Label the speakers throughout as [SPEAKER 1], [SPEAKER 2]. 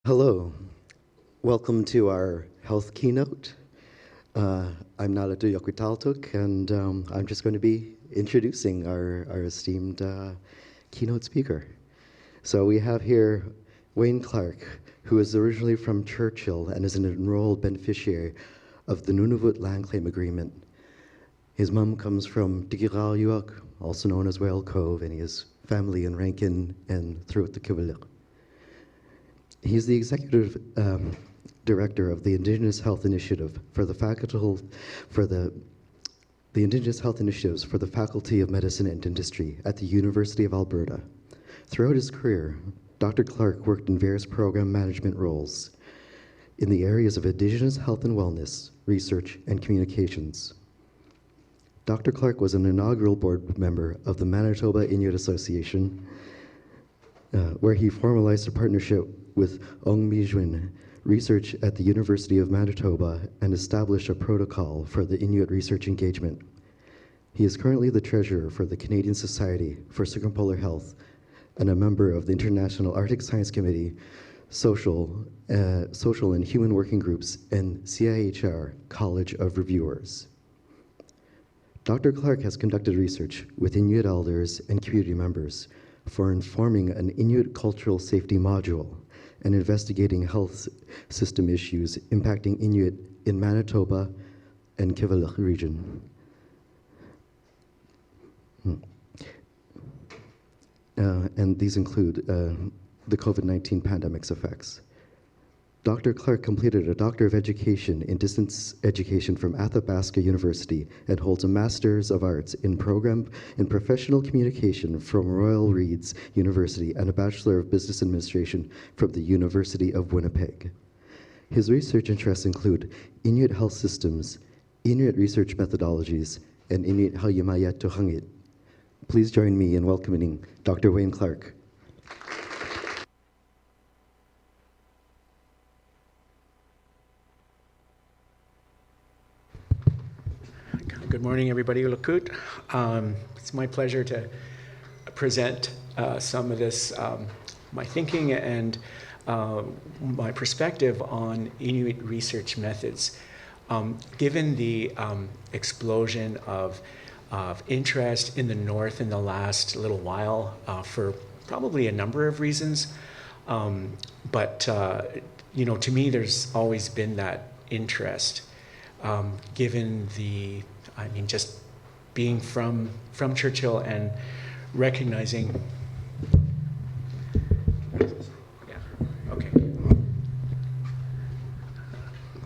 [SPEAKER 1] Hello, welcome to our health keynote. I'm Ongomizwiin and I'm just going to be introducing our esteemed keynote speaker. So we have here Wayne Clark, who is originally from Churchill and is an enrolled beneficiary of the Nunavut Land Claim Agreement. His mom comes from Tikiraqjuaq, also known as Cove, and he has family in Rankin and throughout the Kivalliq. He's the executive director of the Indigenous Health Initiative for the Indigenous Health Initiatives for the Faculty of Medicine and Dentistry at the University of Alberta. Throughout his career, Dr. Clark worked in various program management roles in the areas of Indigenous health and wellness, research, and communications. Dr. Clark was an inaugural board member of the Manitoba Inuit Association, where he formalized a partnership with Ongomizwiin Research at the University of Manitoba and established a protocol for the Inuit research engagement. He is currently the treasurer for the Canadian Society for Circumpolar Health and a member of the International Arctic Science Committee, Social and Human Working Groups, and CIHR College of Reviewers. Dr. Clark has conducted research with Inuit Elders and community members for informing an Inuit cultural safety module and investigating health system issues impacting Inuit in Manitoba and Kivalliq Region. And these include the COVID-19 pandemic's effects. Dr. Clark completed a Doctor of Education in Distance Education from Athabasca University and holds a Master's of Arts in Professional Communication from Royal Reeds University and a Bachelor of Business Administration from the University of Winnipeg. His research interests include Inuit health systems, Inuit research methodologies, and Inuit Qaujimajatuqangit. Please join me in welcoming Dr. Wayne Clark.
[SPEAKER 2] Good morning, everybody. Lakut. It's my pleasure to present some of this, my thinking and my perspective on Inuit research methods. Given the explosion of interest in the North in the last little while for probably a number of reasons, but to me, there's always been that interest. Given just being from Churchill and recognizing,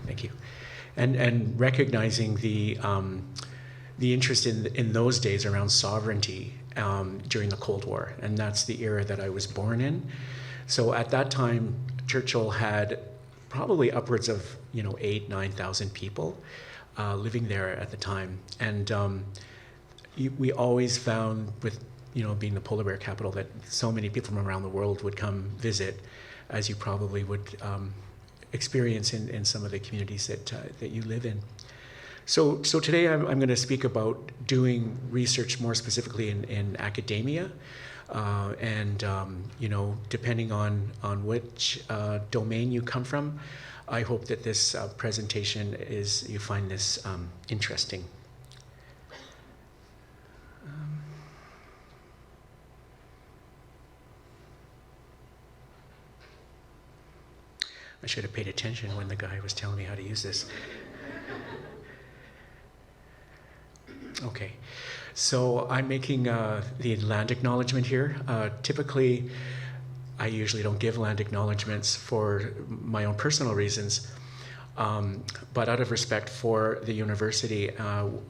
[SPEAKER 2] thank you, and recognizing the interest in those days around sovereignty during the Cold War, and that's the era that I was born in. So at that time, Churchill had probably upwards of 8,000-9,000 people living there at the time, and we always found, with being the polar bear capital, that so many people from around the world would come visit, as you probably would experience in some of the communities that you live in. So today I'm going to speak about doing research more specifically in academia, and depending on which domain you come from, I hope that this presentation you find this interesting. I should have paid attention when the guy was telling me how to use this. Okay, so I'm making the land acknowledgement here. Typically, I usually don't give land acknowledgements for my own personal reasons, but out of respect for the university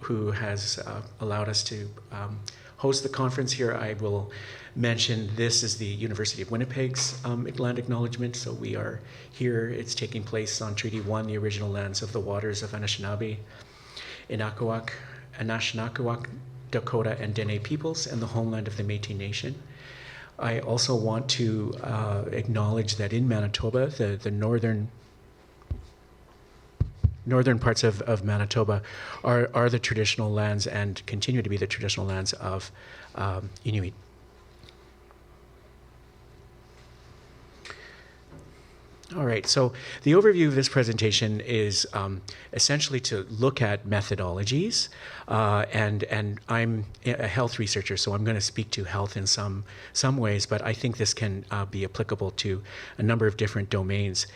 [SPEAKER 2] who has allowed us to host the conference here, I will mention this is the University of Winnipeg's land acknowledgement. So we are here, it's taking place on Treaty 1, the original lands of the waters of Anishinaabe, Inuk, Anishinaabeg, Dakota, and Dene peoples, and the homeland of the Métis Nation. I also want to acknowledge that in Manitoba, the northern parts of Manitoba are the traditional lands and continue to be the traditional lands of Inuit. All right, so the overview of this presentation is essentially to look at methodologies, and I'm a health researcher, so I'm going to speak to health in some ways, but I think this can be applicable to a number of different domains,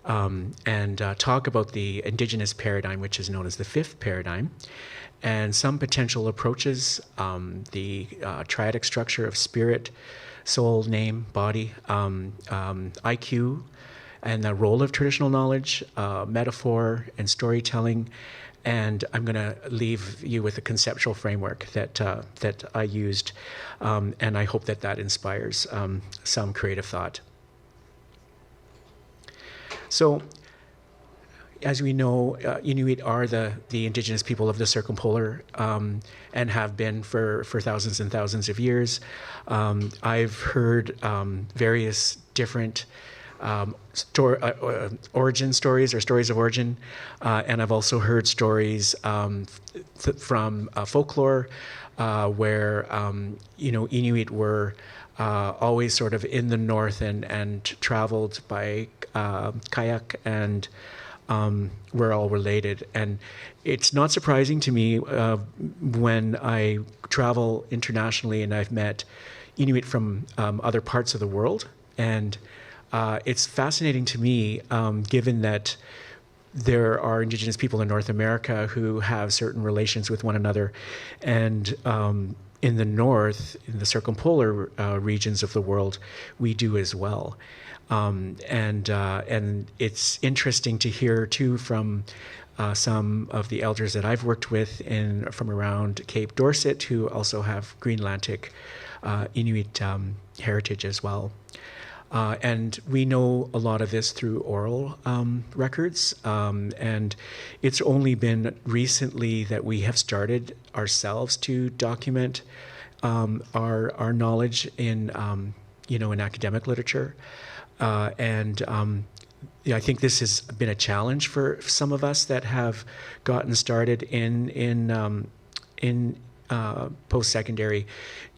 [SPEAKER 2] and talk about the Indigenous paradigm, which is known as the fifth paradigm, and some potential approaches, the triadic structure of spirit, soul, name, body, IQ, and the role of traditional knowledge, metaphor, and storytelling. And I'm going to leave you with a conceptual framework that I used, and I hope that inspires some creative thought. So, as we know, Inuit are the indigenous people of the Circumpolar, and have been for thousands and thousands of years. I've heard various different origin stories or stories of origin, and I've also heard stories from folklore where Inuit were always sort of in the north and traveled by kayak, and we're all related. And it's not surprising to me when I travel internationally and I've met Inuit from other parts of the world, and it's fascinating to me, given that there are Indigenous people in North America who have certain relations with one another, and in the north, in the circumpolar regions of the world, we do as well. And it's interesting to hear too from some of the elders that I've worked with from around Cape Dorset, who also have Greenlandic Inuit heritage as well. And we know a lot of this through oral records, and it's only been recently that we have started ourselves to document our knowledge in in academic literature, and I think this has been a challenge for some of us that have gotten started in post-secondary,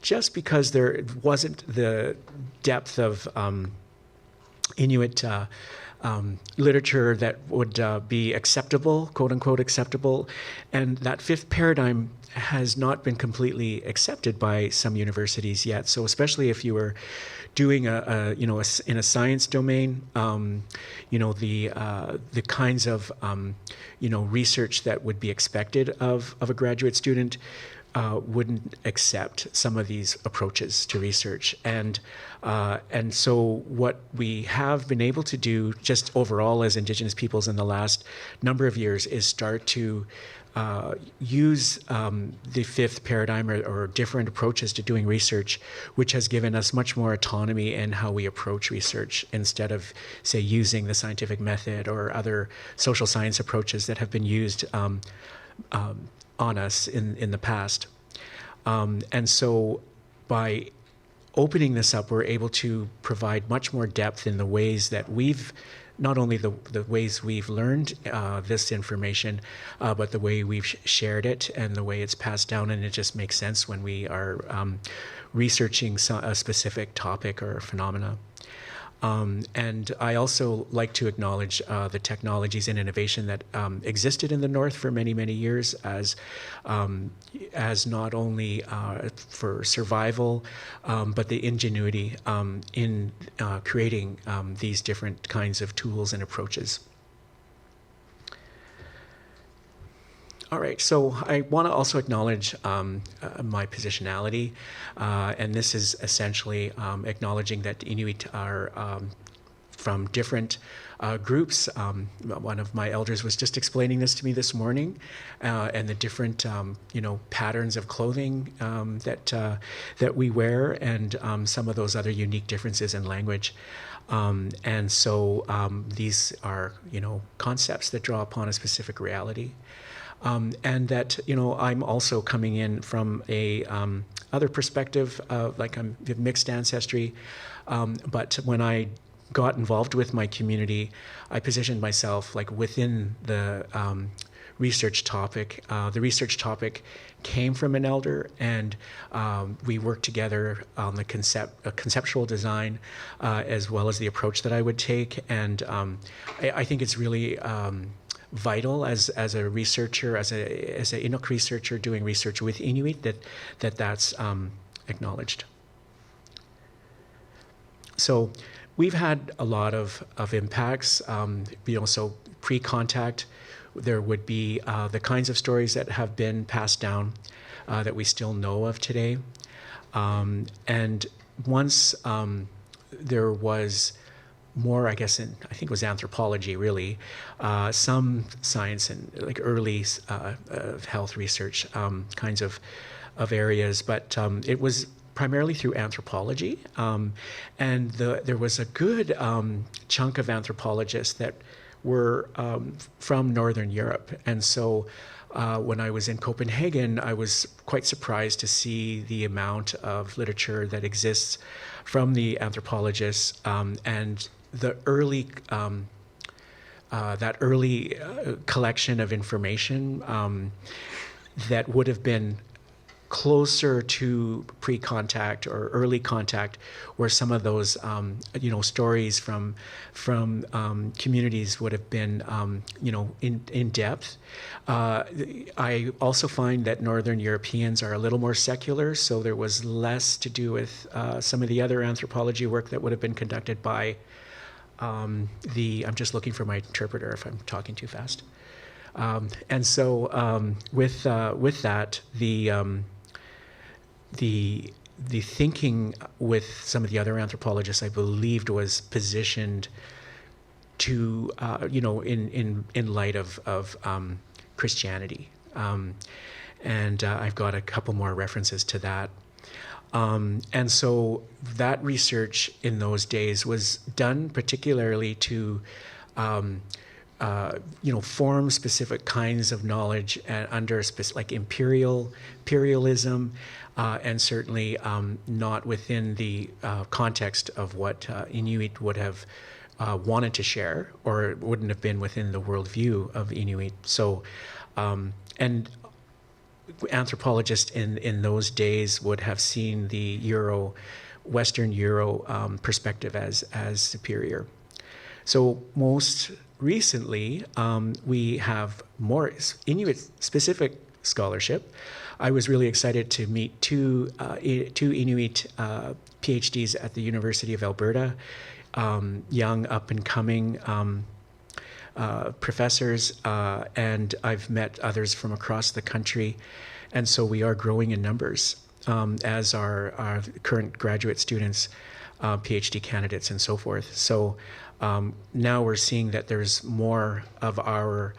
[SPEAKER 2] just because there wasn't the depth of Inuit literature that would be acceptable, quote unquote acceptable, and that fifth paradigm has not been completely accepted by some universities yet. So especially if you were doing in a science domain, the kinds of research that would be expected of a graduate student wouldn't accept some of these approaches to research, and so what we have been able to do just overall as Indigenous peoples in the last number of years is start to use the fifth paradigm or different approaches to doing research, which has given us much more autonomy in how we approach research, instead of, say, using the scientific method or other social science approaches that have been used on us in the past. And so by opening this up, we're able to provide much more depth in the ways that we've, not only the ways we've learned this information, but the way we've shared it and the way it's passed down. And it just makes sense when we are researching a specific topic or phenomena. And I also like to acknowledge the technologies and innovation that existed in the North for many, many years as not only for survival, but the ingenuity in creating these different kinds of tools and approaches. All right, so I want to also acknowledge my positionality, and this is essentially acknowledging that Inuit are from different groups. One of my elders was just explaining this to me this morning, and the different patterns of clothing that we wear, and some of those other unique differences in language. And so these are concepts that draw upon a specific reality. And that, I'm also coming in from a other perspective, like I'm of mixed ancestry. But when I got involved with my community, I positioned myself like within the research topic. The research topic came from an elder, and we worked together on the conceptual design as well as the approach that I would take. And I think it's really vital as a researcher, as a Inuk researcher doing research with Inuit, that's acknowledged. So we've had a lot of impacts. So pre-contact, there would be the kinds of stories that have been passed down that we still know of today. And once there was more, I guess, I think it was anthropology, really, some science and like early health research kinds of areas, but it was primarily through anthropology. And there was a good chunk of anthropologists that were from Northern Europe. And so when I was in Copenhagen, I was quite surprised to see the amount of literature that exists from the anthropologists and the early collection of information that would have been closer to pre-contact or early contact, where some of those stories from communities would have been in depth. I also find that Northern Europeans are a little more secular, so there was less to do with some of the other anthropology work that would have been conducted by I'm just looking for my interpreter if I'm talking too fast. And so with that, the thinking with some of the other anthropologists, I believed, was positioned to in light of Christianity, and I've got a couple more references to that. And so that research in those days was done particularly to form specific kinds of knowledge under like imperialism, and certainly not within the context of what Inuit would have wanted to share, or it wouldn't have been within the worldview of Inuit. So, and anthropologists in those days would have seen the Western Euro perspective as superior. So most recently, we have more Inuit-specific scholarship. I was really excited to meet two Inuit PhDs at the University of Alberta, young up-and-coming professors, and I've met others from across the country. And so we are growing in numbers as our current graduate students, PhD candidates, and so forth. So now we're seeing that there's more of our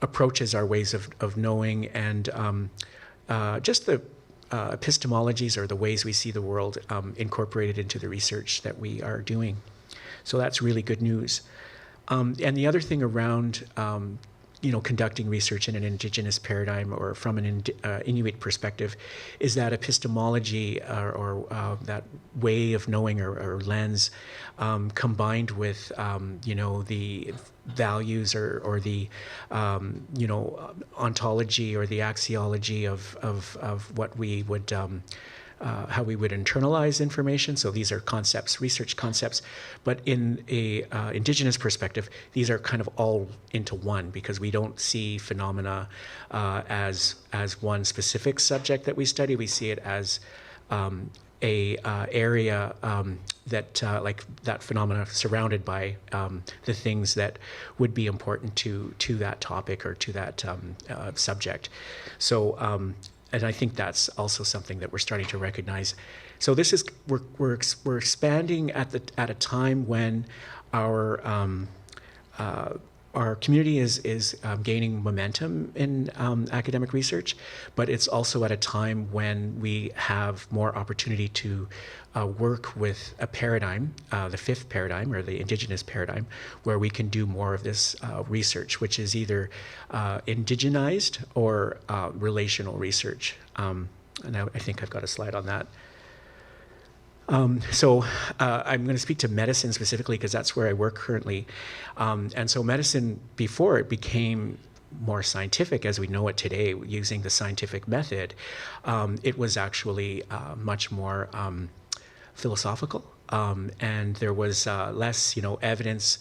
[SPEAKER 2] approaches, our ways of knowing, and just the epistemologies, or the ways we see the world, incorporated into the research that we are doing. So that's really good news. And the other thing around conducting research in an Indigenous paradigm, or from an Inuit perspective, is that epistemology, or that way of knowing, or lens, combined with the values, or the ontology, or the axiology of what we would how we would internalize information. So these are concepts, research concepts, but in a Indigenous perspective, these are kind of all into one, because we don't see phenomena as one specific subject that we study. We see it as a area that like that phenomena surrounded by the things that would be important to that topic, or to that subject. So and I think that's also something that we're starting to recognize. So this is we're expanding at a time when our community is gaining momentum in academic research, but it's also at a time when we have more opportunity to work with a paradigm, the fifth paradigm, or the Indigenous paradigm, where we can do more of this research, which is either indigenized or relational research. And I think I've got a slide on that. So I'm going to speak to medicine specifically, because that's where I work currently. And so medicine, before it became more scientific as we know it today, using the scientific method, it was actually much more philosophical, and there was less, evidence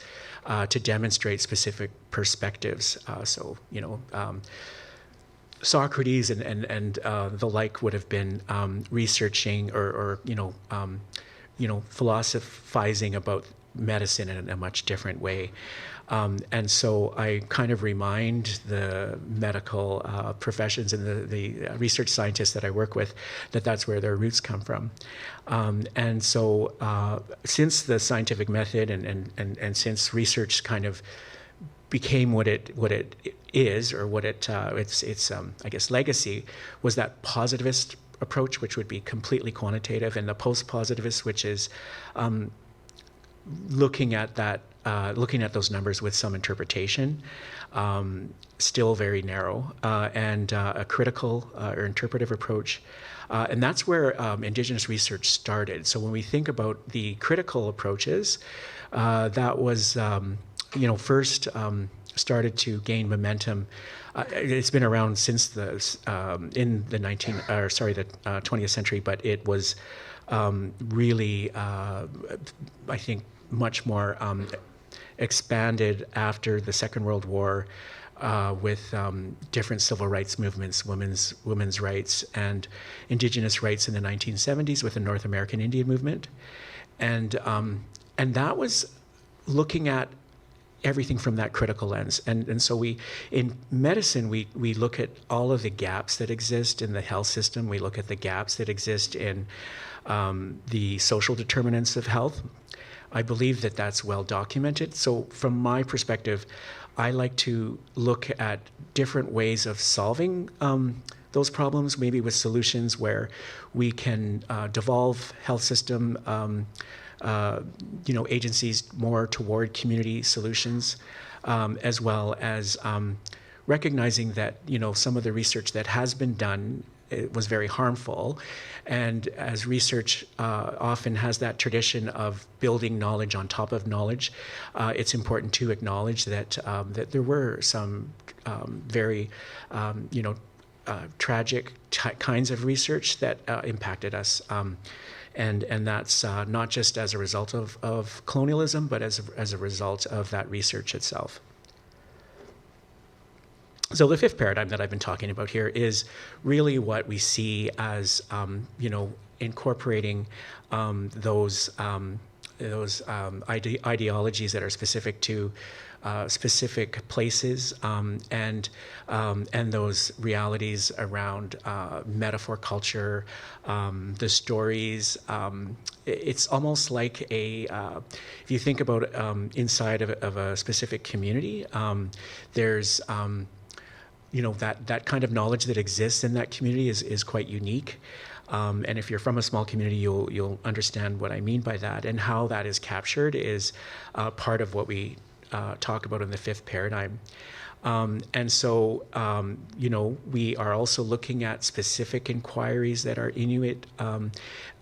[SPEAKER 2] to demonstrate specific perspectives. Socrates and the like would have been researching or philosophizing about medicine in a much different way. And so I kind of remind the medical professions and the research scientists that I work with that that's where their roots come from. And so since the scientific method and since research kind of became what it is, or what its I guess legacy was, that positivist approach, which would be completely quantitative, and the post-positivist, which is looking at those numbers with some interpretation, still very narrow, and a critical or interpretive approach. And that's where Indigenous research started. So when we think about the critical approaches, that was first started to gain momentum. It's been around since the 20th century, but it was really, I think, much more expanded after the Second World War, with different civil rights movements, women's rights, and Indigenous rights in the 1970s with the North American Indian movement, and that was looking at everything from that critical lens. And so in medicine, we look at all of the gaps that exist in the health system. We look at the gaps that exist in the social determinants of health. I believe that that's well documented. So from my perspective, I like to look at different ways of solving those problems, maybe with solutions where we can devolve health system agencies more toward community solutions, as well as recognizing that some of the research that has been done, it was very harmful, and as research often has that tradition of building knowledge on top of knowledge, it's important to acknowledge that that there were some very tragic kinds of research that impacted us. And that's not just as a result of colonialism, but as a result of that research itself. So the fifth paradigm that I've been talking about here is really what we see as, incorporating those ideologies that are specific to specific places, and those realities around metaphor culture, the stories. It's almost like if you think about inside of a specific community, there's that kind of knowledge that exists in that community is quite unique. And if you're from a small community, you'll understand what I mean by that, and how that is captured is part of what we talk about in the fifth paradigm. And so, we are also looking at specific inquiries that are Inuit.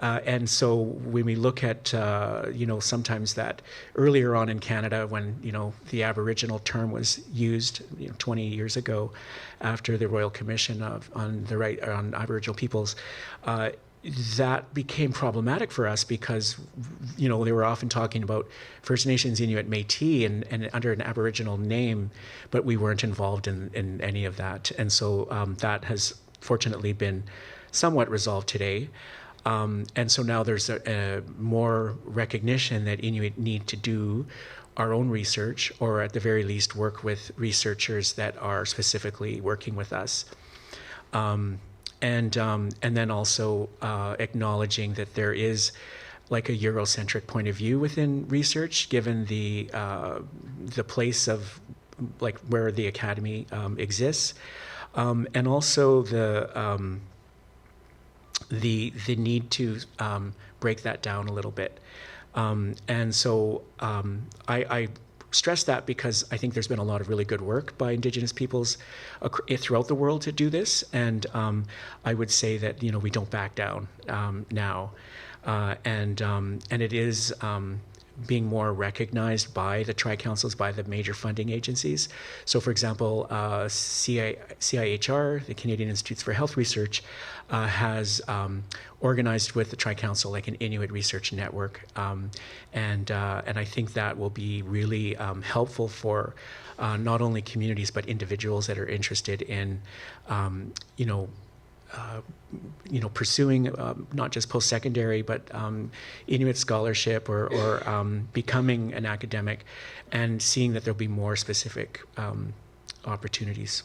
[SPEAKER 2] And so when we look at, sometimes that earlier on in Canada, when, the Aboriginal term was used, 20 years ago, after the Royal Commission on Aboriginal peoples, that became problematic for us because, they were often talking about First Nations, Inuit, Métis, and under an Aboriginal name, but we weren't involved in any of that. And so that has fortunately been somewhat resolved today. And so now there's a more recognition that Inuit need to do our own research, or at the very least work with researchers that are specifically working with us. And then also acknowledging that there is like a Eurocentric point of view within research, given the place of like where the academy exists, and also the need to break that down a little bit. And so I stress that because I think there's been a lot of really good work by Indigenous peoples throughout the world to do this, and I would say that we don't back down now, and it is being more recognized by the tri-councils, by the major funding agencies. So for example, CIHR, the Canadian Institutes for Health Research, has organized with the Tri-Council like an Inuit research network. And I think that will be really helpful for not only communities, but individuals that are interested in, pursuing not just post-secondary, but Inuit scholarship or becoming an academic, and seeing that there'll be more specific opportunities.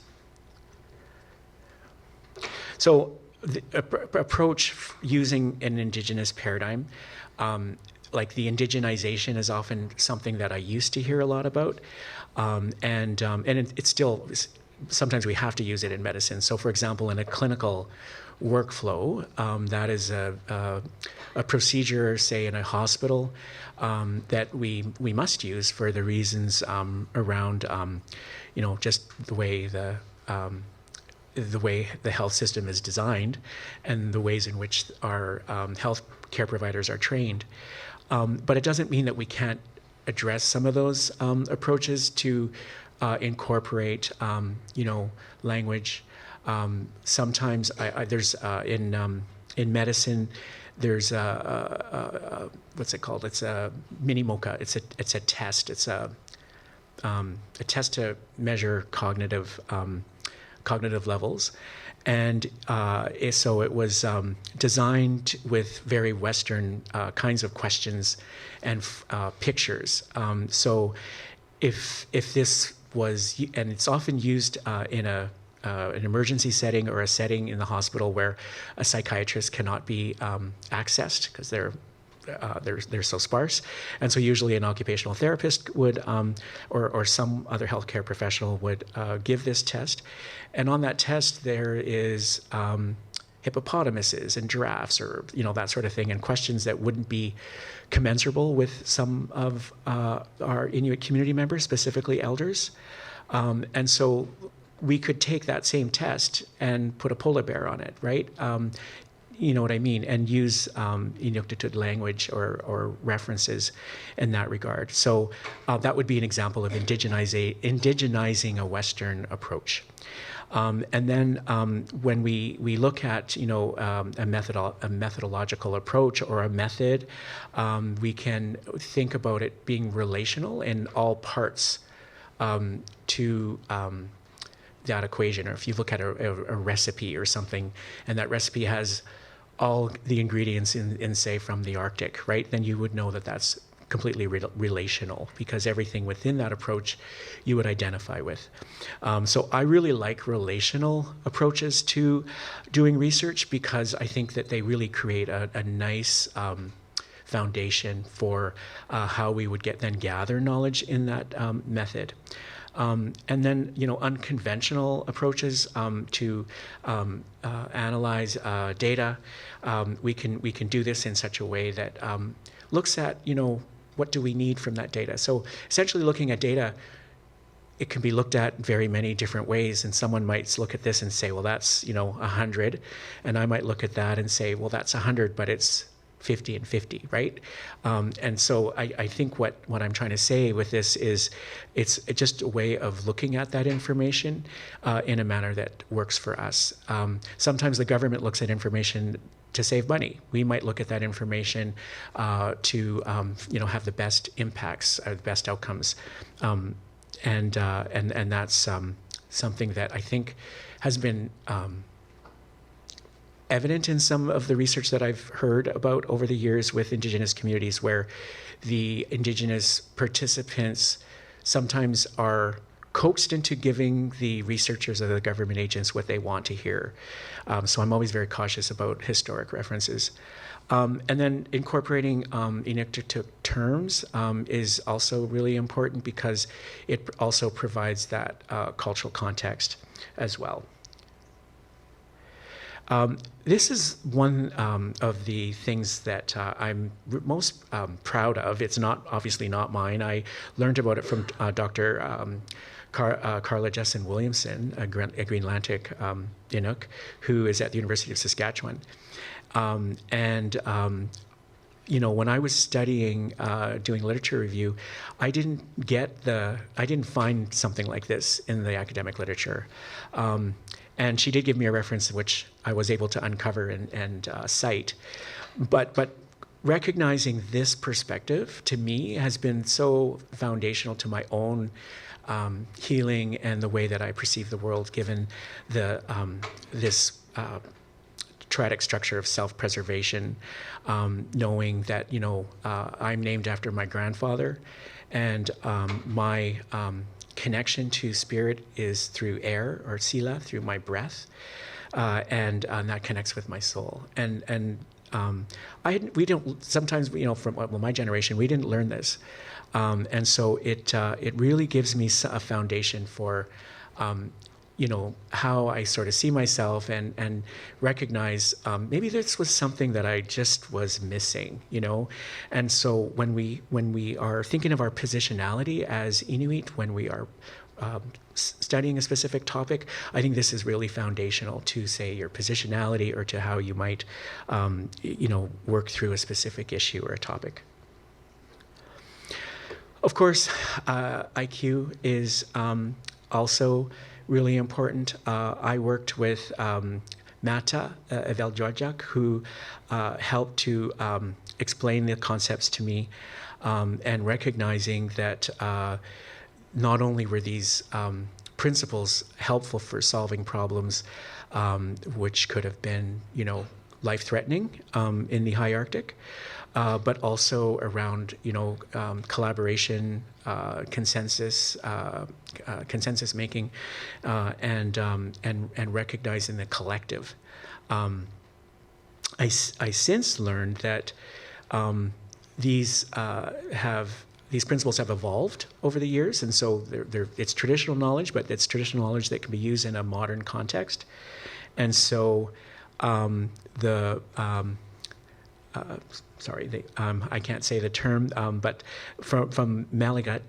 [SPEAKER 2] So the approach using an Indigenous paradigm, like the indigenization is often something that I used to hear a lot about, and it's still, sometimes we have to use it in medicine. So for example, in a clinical workflow, that is a procedure, say in a hospital, that we must use for the reasons around, just the way the health system is designed and the ways in which our health care providers are trained. But it doesn't mean that we can't address some of those approaches to incorporate, language. Sometimes there's in medicine, there's what's it called? It's a mini MOCA. It's a test. It's a test to measure cognitive levels, and so it was designed with very Western kinds of questions and pictures. So if this was, and it's often used in an emergency setting or a setting in the hospital where a psychiatrist cannot be accessed because they're so sparse, and so usually an occupational therapist would, or some other healthcare professional would give this test, and on that test there is hippopotamuses and giraffes, or that sort of thing, and questions that wouldn't be commensurable with some of our Inuit community members, specifically elders, and so we could take that same test and put a polar bear on it, right? You know what I mean, and use Inuktitut language or references in that regard. So that would be an example of indigenizing a Western approach. And then when we look at a methodological approach or a method, we can think about it being relational in all parts to that equation. Or if you look at a recipe or something, and that recipe has all the ingredients in say from the Arctic, right? Then you would know that that's completely relational, because everything within that approach you would identify with. So I really like relational approaches to doing research, because I think that they really create a nice foundation for how we would gather knowledge in that method. And then, unconventional approaches to analyze data. We can do this in such a way that looks at, what do we need from that data? So essentially looking at data, it can be looked at very many different ways, and someone might look at this and say, well, that's, 100. And I might look at that and say, well, that's 100, but it's 50 and 50, right? And so I think what I'm trying to say with this is it's just a way of looking at that information in a manner that works for us. Sometimes the government looks at information to save money. We might look at that information to have the best impacts, the best outcomes, and that's something that I think has been evident in some of the research that I've heard about over the years with Indigenous communities, where the Indigenous participants sometimes are coaxed into giving the researchers or the government agents what they want to hear. So I'm always very cautious about historic references. And then incorporating Inuktitut terms is also really important, because it also provides that cultural context as well. This is one of the things that I'm most proud of. It's obviously not mine. I learned about it from Dr. Carla Jessen Williamson, a Green Atlantic Inuk, who is at the University of Saskatchewan. And when I was studying, doing literature review, I didn't find something like this in the academic literature. And she did give me a reference which I was able to uncover and cite. But recognizing this perspective, to me, has been so foundational to my own healing and the way that I perceive the world, given this triadic structure of self-preservation, knowing that, I'm named after my grandfather, and my connection to spirit is through air, or sila, through my breath, and that connects with my soul. And we don't sometimes, from my generation, we didn't learn this, and so it really gives me a foundation for how I sort of see myself and recognize maybe this was something that I just was missing, And so when we are thinking of our positionality as Inuit, when we are studying a specific topic, I think this is really foundational to, say, your positionality, or to how you might, work through a specific issue or a topic. Of course, IQ is also really important. I worked with Mata Eveljorjak, who helped to explain the concepts to me, and recognizing that not only were these principles helpful for solving problems which could have been, life-threatening in the high Arctic, but also around, collaboration, consensus making, and recognizing the collective. I since learned that these principles have evolved over the years, and so it's traditional knowledge, but it's traditional knowledge that can be used in a modern context. And so I can't say the term, but from Malagat,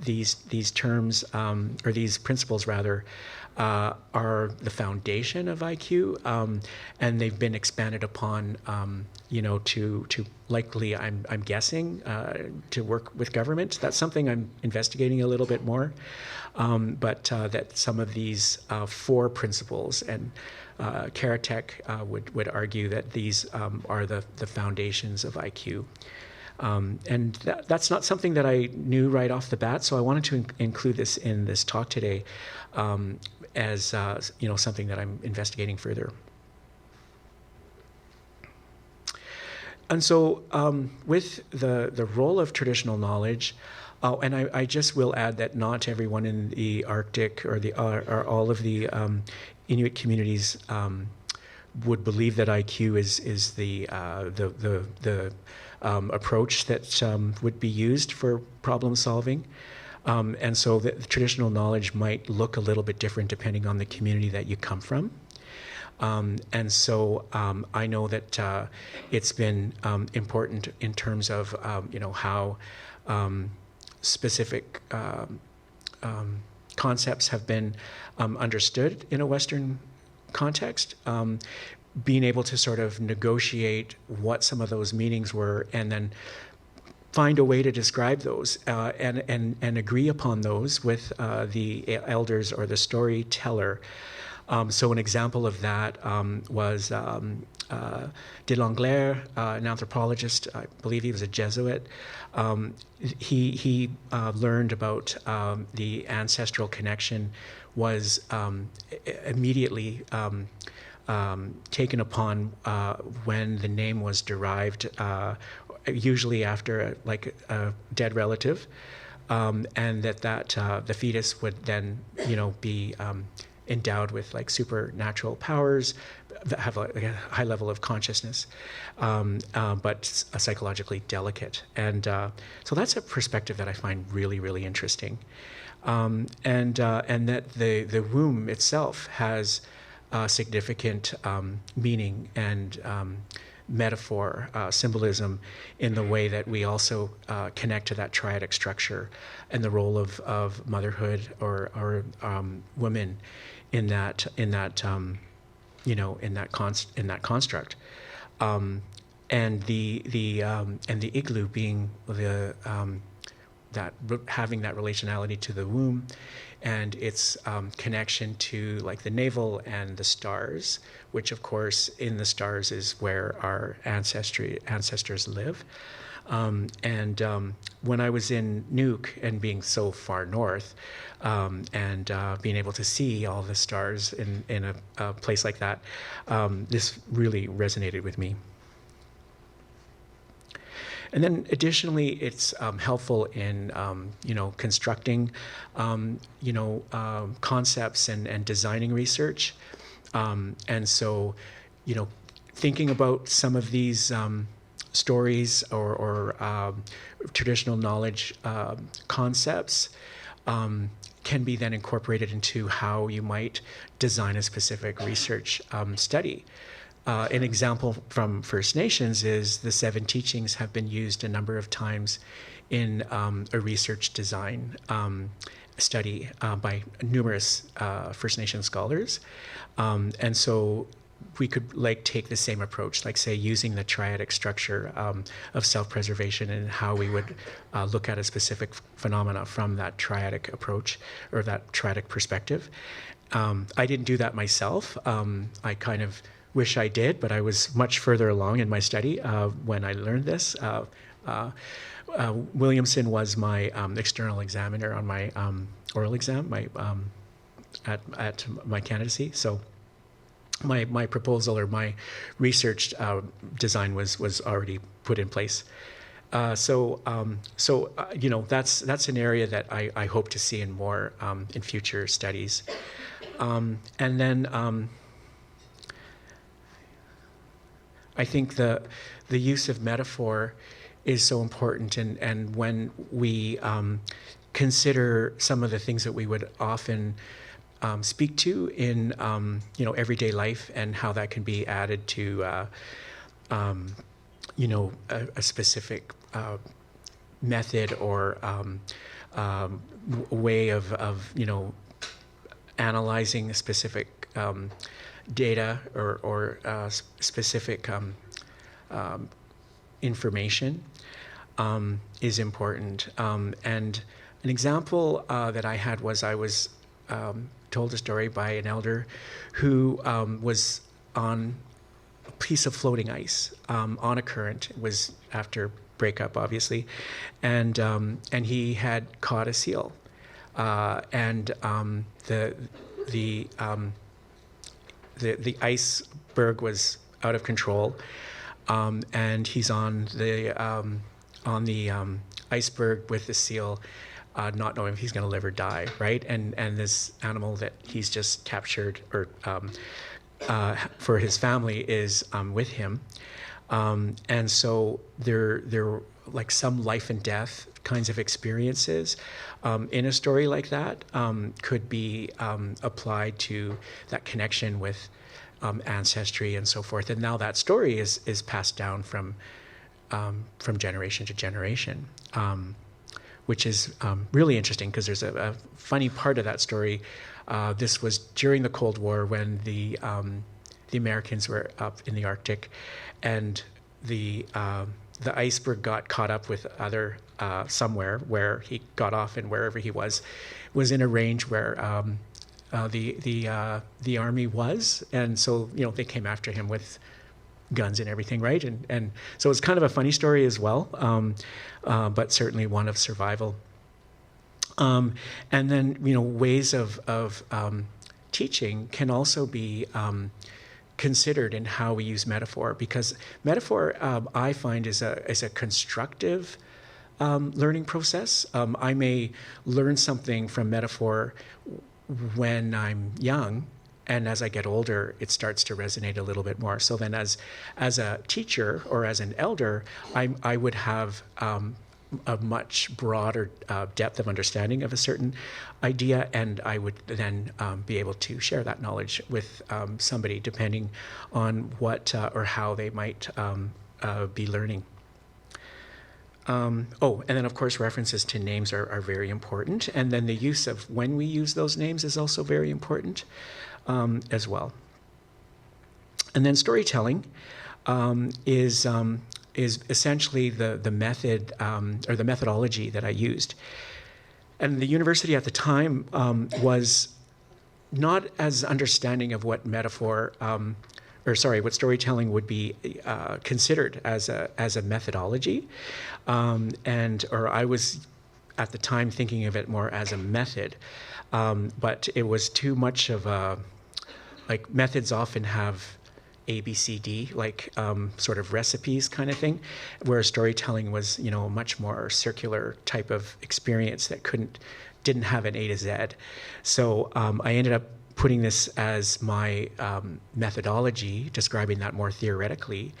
[SPEAKER 2] these terms, or these principles rather, are the foundation of IQ, and they've been expanded upon, to likely, I'm guessing, to work with government. That's something I'm investigating a little bit more, but that some of these 4 principles, and Kivalliq would argue that these are the foundations of IQ. And that's not something that I knew right off the bat, so I wanted to include this in this talk today as something that I'm investigating further. And so with the role of traditional knowledge, and I just will add that not everyone in the Arctic or all of the Inuit communities would believe that IQ is the approach that would be used for problem solving. And so the traditional knowledge might look a little bit different depending on the community that you come from. And so I know that it's been important in terms of how specific concepts have been understood in a Western context, being able to sort of negotiate what some of those meanings were, and then find a way to describe those and agree upon those with the elders or the storyteller. So an example of that was de Langlaire, an anthropologist. I believe he was a Jesuit. He learned about the ancestral connection, was immediately taken upon when the name was derived, usually after a dead relative, and that the fetus would then be endowed with supernatural powers, that have a high level of consciousness, but psychologically delicate. And so that's a perspective that I find really, really interesting. And that the womb itself has significant meaning and metaphor, symbolism, in the way that we also connect to that triadic structure and the role of motherhood or women in that construct. and the igloo being having that relationality to the womb, and its connection to like the navel and the stars, which of course in the stars is where our ancestors live. When I was in Inuk and being so far north, and being able to see all the stars in a place like that, this really resonated with me. And then additionally, it's helpful in, constructing, concepts and designing research. And so, thinking about some of these stories or traditional knowledge concepts can be then incorporated into how you might design a specific research study. An example from First Nations is the 7 teachings have been used a number of times in a research design study by numerous First Nation scholars. And so we could take the same approach, like say using the triadic structure of self-preservation and how we would look at a specific phenomena from that triadic approach or that triadic perspective. I didn't do that myself. I kind of wish I did, but I was much further along in my study when I learned this. Williamson was my external examiner on my oral exam, at my candidacy. So my proposal or my research design was already put in place. So that's an area that I hope to see in more in future studies. And then I think the use of metaphor is so important, and when we consider some of the things that we would often speak to in everyday life and how that can be added to a specific method or way of analyzing a specific data or specific information is important. And an example that I had was I was told a story by an elder who was on a piece of floating ice on a current. It was after breakup, obviously, and he had caught a seal, and the iceberg was out of control, and he's on the iceberg with the seal, not knowing if he's going to live or die, right? And this animal that he's just captured or for his family is with him, and so there like some life and death kinds of experiences in a story like that could be applied to that connection with ancestry and so forth. And now that story is passed down from generation to generation, which is really interesting because there's a funny part of that story. This was during the Cold War when the Americans were up in the Arctic, and the iceberg got caught up with other somewhere where he got off, and wherever he was in a range where the army was, and so they came after him with guns and everything, right? And so it's kind of a funny story as well, but certainly one of survival. And then ways of teaching can also be considered in how we use metaphor, because metaphor I find is a constructive learning process. I may learn something from metaphor when I'm young, and as I get older, it starts to resonate a little bit more. So then as a teacher or as an elder, I would have a much broader depth of understanding of a certain idea, and I would then be able to share that knowledge with somebody depending on what or how they might be learning. And then of course references to names are very important, and then the use of when we use those names is also very important as well. And then storytelling. is essentially the method or the methodology that I used. And the university at the time was not as understanding of what what storytelling would be considered as a methodology, or I was at the time thinking of it more as a method, but it was too much of a, like, methods often have A, B, C, D, like sort of recipes kind of thing, whereas storytelling was, a much more circular type of experience that didn't have an A to Z. So I ended up putting this as my methodology, describing that more theoretically,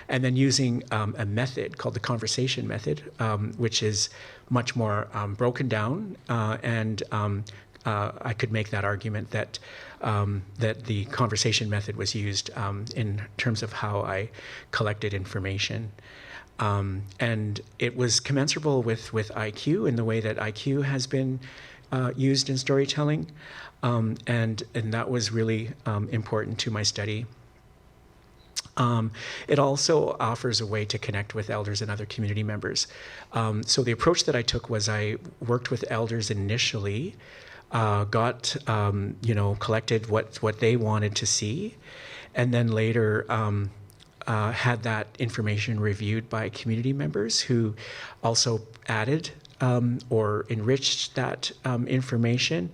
[SPEAKER 2] and then using a method called the conversation method, which is much more broken down, and I could make that argument that that the conversation method was used in terms of how I collected information. And it was commensurable with IQ in the way that IQ has been used in storytelling, and that was really important to my study. It also offers a way to connect with elders and other community members. So the approach that I took was I worked with elders initially, collected what they wanted to see, and then later had that information reviewed by community members who also added or enriched that information,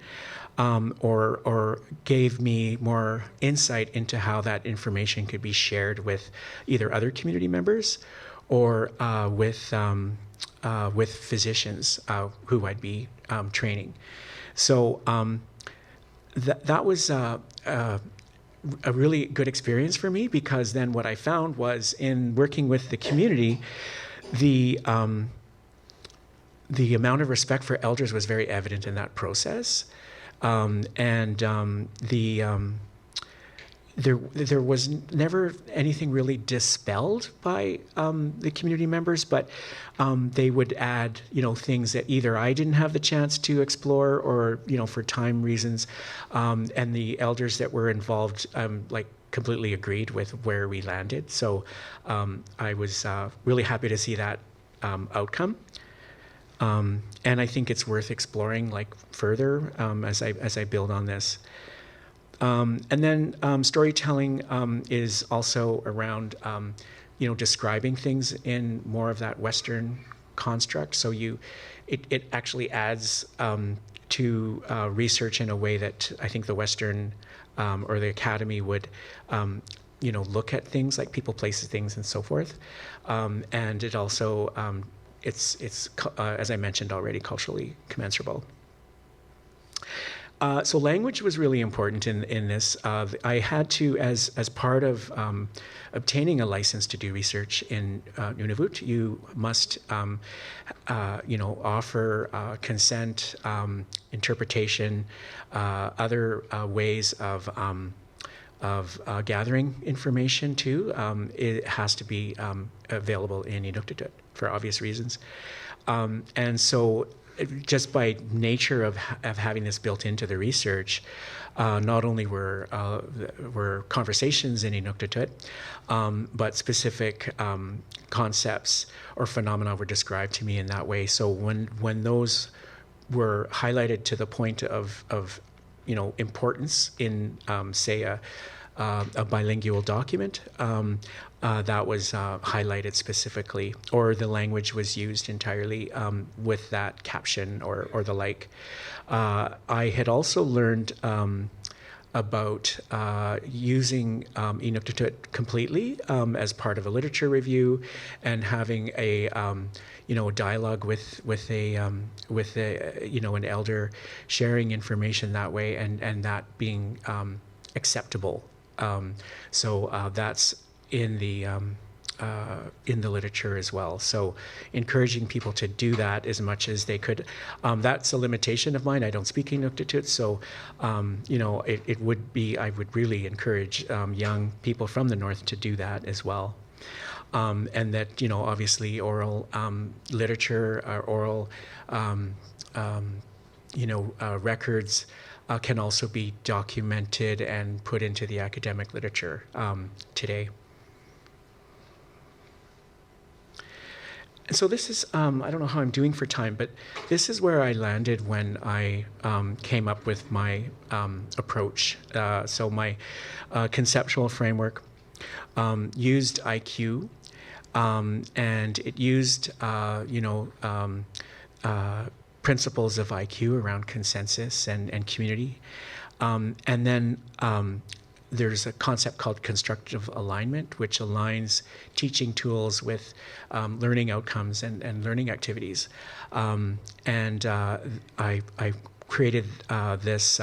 [SPEAKER 2] or gave me more insight into how that information could be shared with either other community members or with physicians who I'd be training. So that was a really good experience for me, because then what I found was, in working with the community, the amount of respect for elders was very evident in that process, there was never anything really dispelled by the community members, but they would add, things that either I didn't have the chance to explore, or, for time reasons, and the elders that were involved, completely agreed with where we landed. So I was really happy to see that outcome. And I think it's worth exploring further as I build on this. And then storytelling is also around, describing things in more of that Western construct. So it actually adds to research in a way that I think the Western or the Academy would, look at things like people, places, things, and so forth. And it also, it's as I mentioned already, culturally commensurable. So language was really important in this. I had to, as part of obtaining a license to do research in Nunavut, you must, offer consent, interpretation, other ways of gathering information too. It has to be available in Inuktitut for obvious reasons, and so, just by nature of having this built into the research, not only were conversations in Inuktitut, but specific concepts or phenomena were described to me in that way. So when those were highlighted to the point of importance in, say, a bilingual document, that was highlighted specifically, or the language was used entirely with that caption or the like. I had also learned about using Inuktitut completely as part of a literature review, and having a dialogue with an elder, sharing information that way, and that being acceptable. So that's in the literature as well. So encouraging people to do that as much as they could. That's a limitation of mine. I don't speak Inuktitut, so it would be, I would really encourage young people from the north to do that as well. And that, obviously oral literature or oral records can also be documented and put into the academic literature today. So this is, I don't know how I'm doing for time, but this is where I landed when I came up with my approach. So my conceptual framework used IQ, and it used, principles of IQ around consensus and community. And then there's a concept called constructive alignment, which aligns teaching tools with learning outcomes and learning activities. And I created this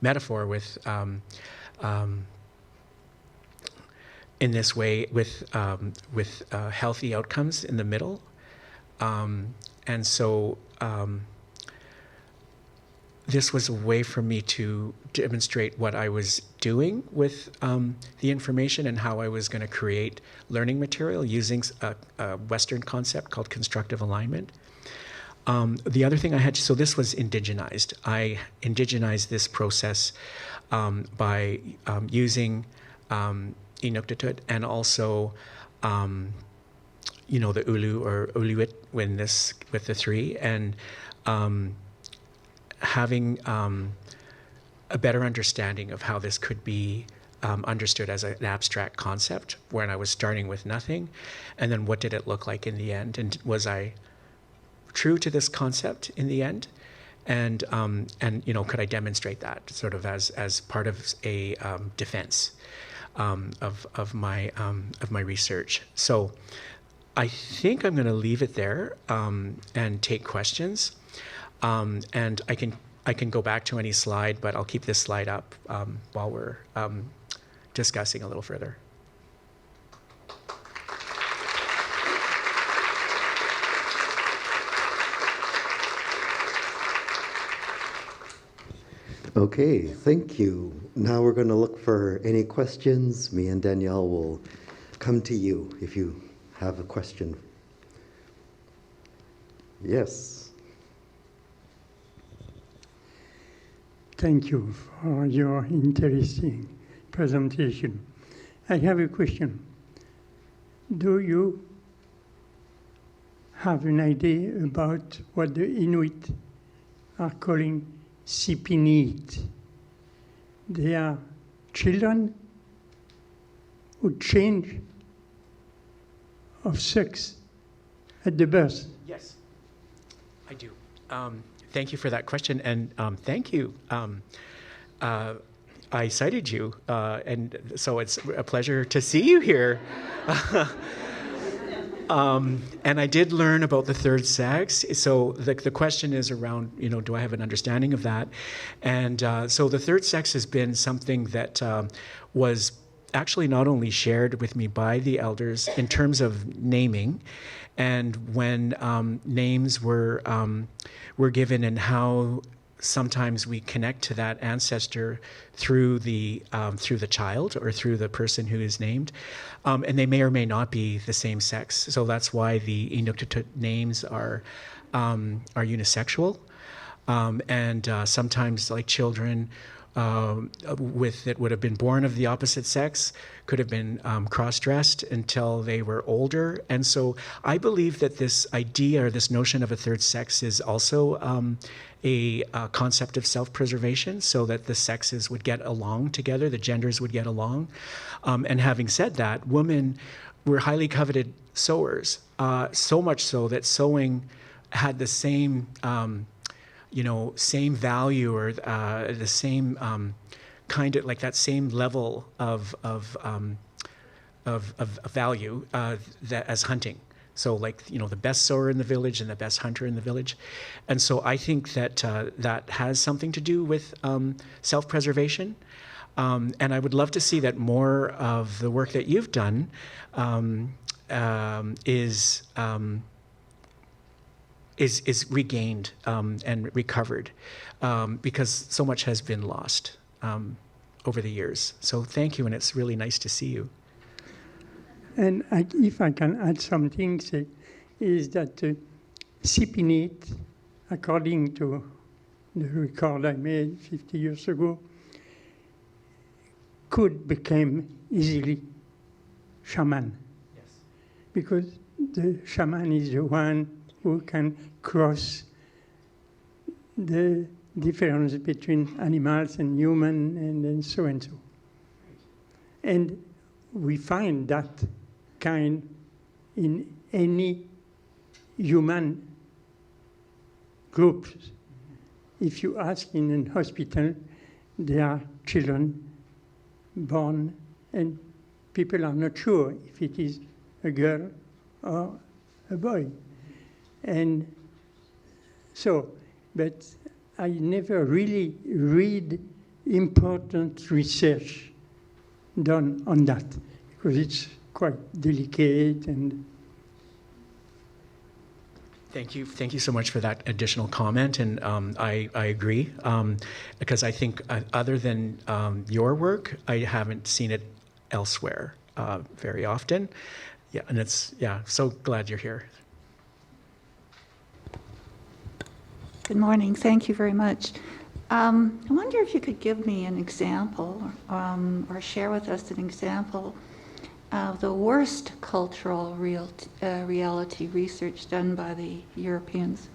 [SPEAKER 2] metaphor with, in this way, with healthy outcomes in the middle. And so this was a way for me to demonstrate what I was doing with the information and how I was going to create learning material using a Western concept called constructive alignment. The other thing I had, so this was indigenized. I indigenized this process by using Inuktitut and also the Ulu or Uluit with the three, and having a better understanding of how this could be understood as an abstract concept when I was starting with nothing, and then what did it look like in the end, and was I true to this concept in the end, and could I demonstrate that sort of as part of a defense of my research. So I think I'm going to leave it there and take questions. And I can go back to any slide, but I'll keep this slide up while we're discussing a little further.
[SPEAKER 1] Okay, thank you. Now we're going to look for any questions. Me and Danielle will come to you if you have a question. Yes.
[SPEAKER 3] Thank you for your interesting presentation. I have a question. Do you have an idea about what the Inuit are calling sipinit? They are children who change of sex at the birth.
[SPEAKER 2] Yes, I do. Thank you for that question, and thank you. I cited you, and so it's a pleasure to see you here. And I did learn about the third sex. So the question is around, do I have an understanding of that? And so the third sex has been something that was actually not only shared with me by the elders in terms of naming, and when names were given, and how sometimes we connect to that ancestor through the child or through the person who is named, and they may or may not be the same sex. So that's why the Inuktitut names are unisexual, and sometimes, like children that would have been born of the opposite sex could have been cross-dressed until they were older. And so I believe that this idea or this notion of a third sex is also a concept of self-preservation, so that the sexes would get along together, the genders would get along. And having said that, women were highly coveted sewers, so much so that sewing had the same same value, or the same kind of like that same level of value that as hunting. So like, the best sower in the village and the best hunter in the village. And so I think that that has something to do with self-preservation. And I would love to see that more of the work that you've done is regained and recovered, because so much has been lost over the years. So thank you, and it's really nice to see you.
[SPEAKER 3] And if I can add something, is that sipinit, according to the record I made 50 years ago, could become easily shaman.
[SPEAKER 2] Yes.
[SPEAKER 3] Because the shaman is the one who can cross the difference between animals and human and so and so. And we find that kind in any human groups. If you ask in a hospital, there are children born and people are not sure if it is a girl or a boy. And so, but I never really read important research done on that because it's quite delicate and.
[SPEAKER 2] Thank you so much for that additional comment, and I agree, because I think other than your work, I haven't seen it elsewhere very often. Yeah, and so glad you're here.
[SPEAKER 4] Good morning, thank you very much. I wonder if you could give me an example or share with us an example of the worst cultural reality research done by the Europeans.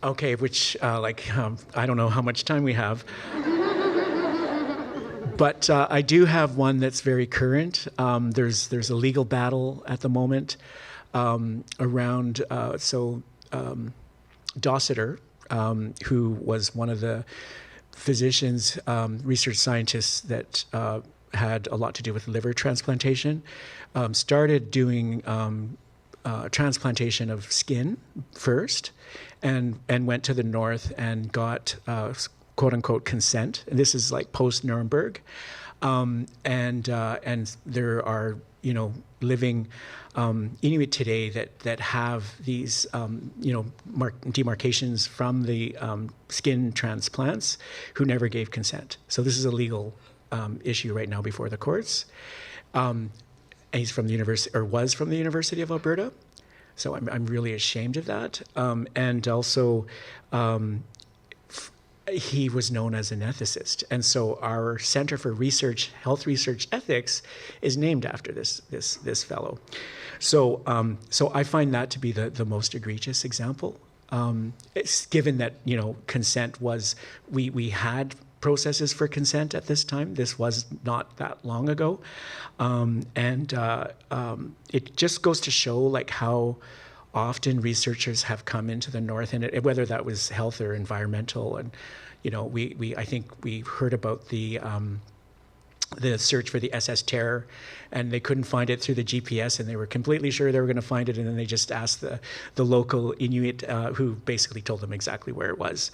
[SPEAKER 2] Okay, which, I don't know how much time we have. But I do have one that's very current. There's a legal battle at the moment around, Dossiter, who was one of the physicians, research scientists that had a lot to do with liver transplantation, started doing transplantation of skin first, and went to the north and got quote unquote consent. And this is like post Nuremberg, and there are living Inuit today that have these demarcations from the skin transplants who never gave consent. So this is a legal issue right now before the courts. And he's from the university, or was from the University of Alberta. So I'm really ashamed of that. And also, he was known as an ethicist. And so our Center for Research, Health Research Ethics is named after this fellow. So I find that to be the most egregious example. It's given that, consent was, we had processes for consent at this time. This was not that long ago. It just goes to show how often researchers have come into the north, and whether that was health or environmental, and I think we heard about the search for the SS Terror, and they couldn't find it through the GPS, and they were completely sure they were going to find it, and then they just asked the local Inuit, who basically told them exactly where it was.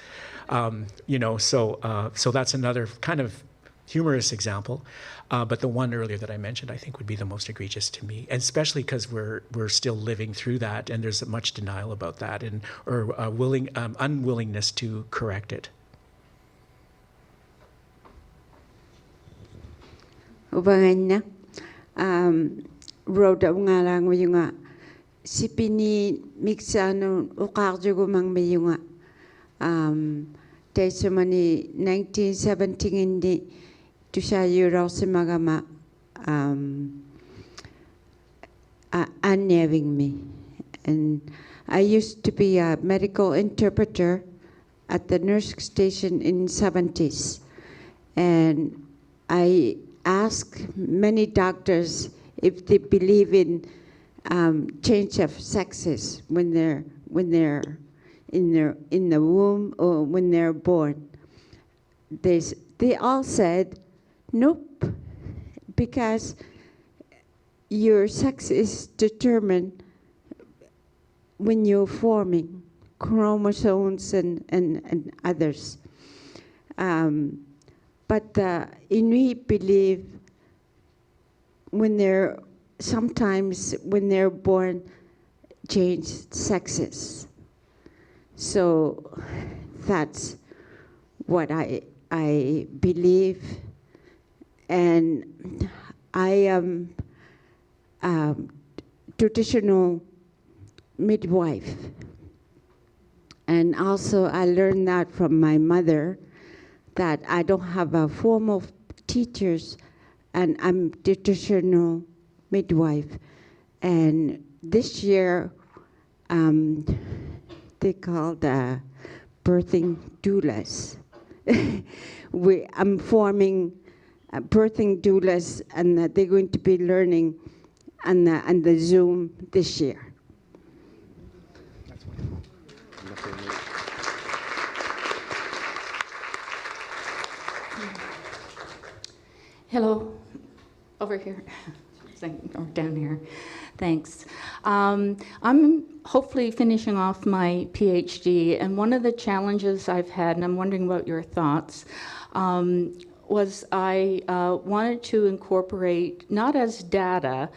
[SPEAKER 2] So that's another kind of humorous example, but the one earlier that I mentioned, I think, would be the most egregious to me, and especially because we're still living through that, and there's much denial about that, or unwillingness to correct it.
[SPEAKER 5] Ubanganya, roda ungalang mayunga, sipini mixano ukarjugo mang mayunga, testimony 1917 indi tusayo simagama unnerving me, and I used to be a medical interpreter at the nurse station in 70s, and I ask many doctors if they believe in change of sexes when they're in the womb or when they're born. They all said nope, because your sex is determined when you're forming chromosomes and others. But the Inuit believe sometimes when they're born, change sexes. So that's what I believe, and I am a traditional midwife, and also I learned that from my mother, that I don't have a formal teachers, and I'm traditional midwife, And this year, they call the birthing doulas. I'm forming birthing doulas, and they're going to be learning on the Zoom this year.
[SPEAKER 6] Hello, over here, or down here. Thanks. I'm hopefully finishing off my PhD, and one of the challenges I've had, and I'm wondering about your thoughts, was I wanted to incorporate, not as data,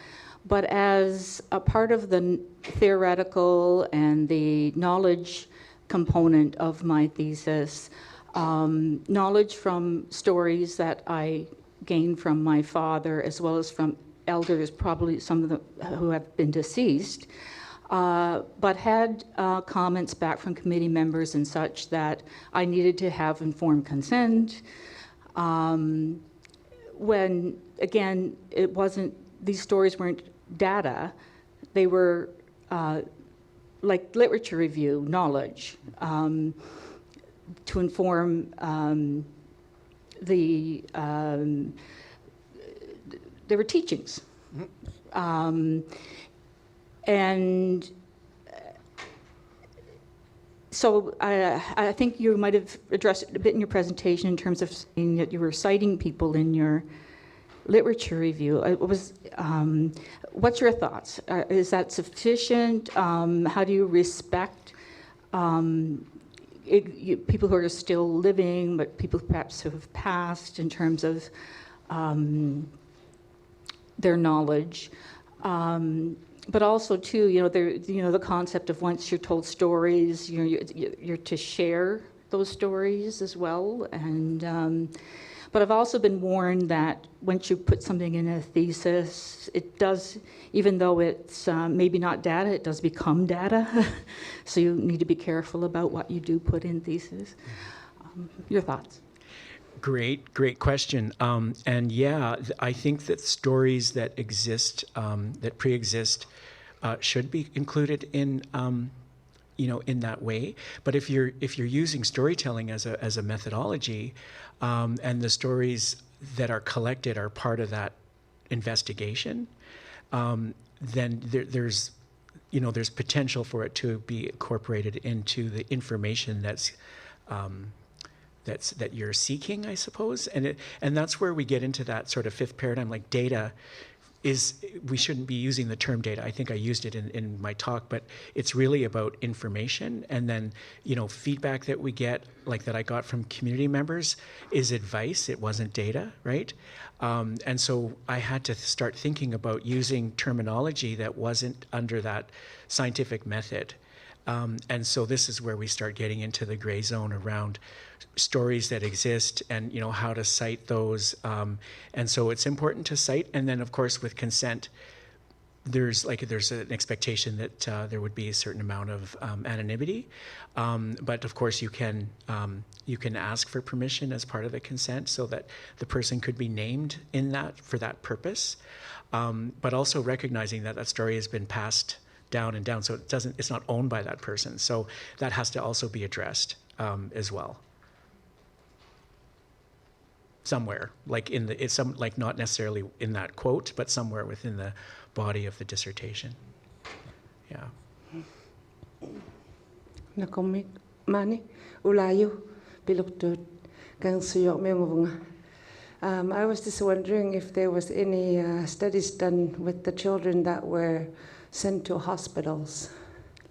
[SPEAKER 6] but as a part of the theoretical and the knowledge component of my thesis, knowledge from stories that I gained from my father, as well as from elders, probably some of them who have been deceased, but had comments back from committee members and such that I needed to have informed consent. When, again, it wasn't, these stories weren't data, they were like literature review, knowledge, to inform there were teachings. And so I think you might have addressed it a bit in your presentation in terms of saying that you were citing people in your literature review. What's your thoughts? Is that sufficient? How do you respect people who are still living, but people perhaps who have passed in terms of their knowledge? But also, too, the concept of once you're told stories, you're to share those stories as well. And but I've also been warned that once you put something in a thesis, it does, even though it's maybe not data, it does become data. So you need to be careful about what you do put in thesis. Your thoughts?
[SPEAKER 2] Great question. And yeah, I think that stories that exist, that pre-exist, should be included in, in that way. But if you're using storytelling as a methodology, and the stories that are collected are part of that investigation, then there's potential for it to be incorporated into the information that you're seeking, I suppose, and that's where we get into that sort of fifth paradigm. Like data we shouldn't be using the term data. I think I used it in my talk, but it's really about information, and then feedback that we get, like that I got from community members, is advice. It wasn't data, right? And so I had to start thinking about using terminology that wasn't under that scientific method. And so this is where we start getting into the gray zone around stories that exist and how to cite those. And so it's important to cite. And then, of course, with consent, there's an expectation that there would be a certain amount of anonymity. But of course, you can ask for permission as part of the consent so that the person could be named in that for that purpose. But also recognizing that that story has been passed down and down, so it's not owned by that person. So that has to also be addressed as well. Somewhere, like not necessarily in that quote, but somewhere within the body of the dissertation. Yeah.
[SPEAKER 7] Nakomik mani ulayu biluktud kang suyok memuvunga. I was just wondering if there was any studies done with the children that were sent to hospitals,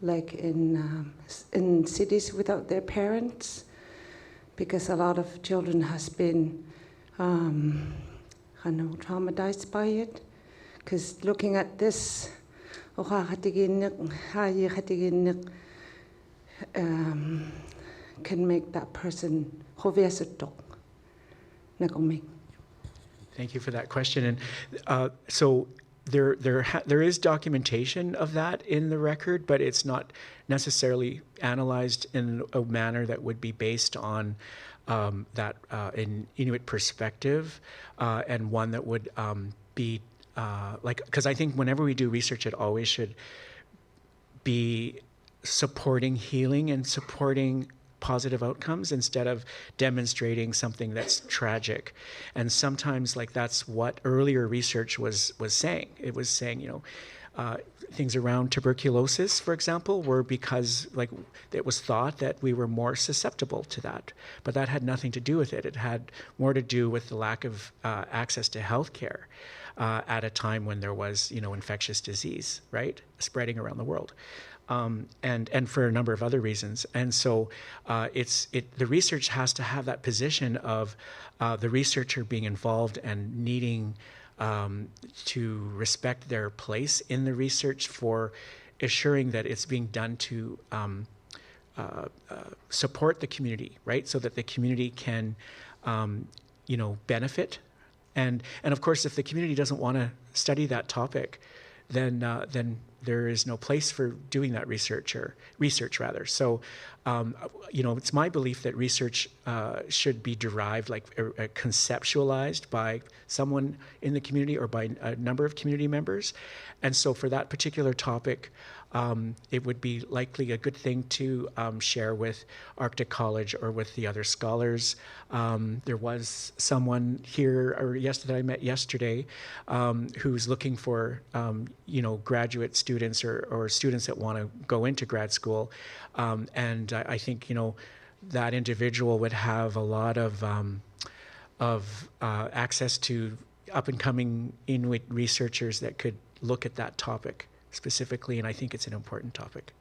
[SPEAKER 7] like in cities without their parents, because a lot of children has been traumatized by it. Because looking at this, can make that person Auviqsaqtuq.
[SPEAKER 2] Thank you for that question. And so there is documentation of that in the record, but it's not necessarily analyzed in a manner that would be based on that in Inuit perspective, and one that would be because I think whenever we do research, it always should be supporting healing and supporting positive outcomes instead of demonstrating something that's tragic. And sometimes, like, that's what earlier research was saying. It was saying, you know, things around tuberculosis, for example, were because, like, it was thought that we were more susceptible to that. But that had nothing to do with it. It had more to do with the lack of access to health care at a time when there was, you know, infectious disease, right, spreading around the world. And for a number of other reasons. And so the research has to have that position of the researcher being involved and needing to respect their place in the research for assuring that it's being done to support the community, right? So that the community can, you know, benefit. And of course, if the community doesn't want to study that topic, then there is no place for doing that research rather. So, you know, it's my belief that research should be derived, like conceptualized by someone in the community or by a number of community members. And so for that particular topic, it would be likely a good thing to share with Arctic College or with the other scholars. There was someone here that I met yesterday who's looking for you know, graduate students or students that want to go into grad school, and I think, you know, that individual would have a lot of access to up and coming Inuit researchers that could look at that topic specifically, and I think it's an important topic.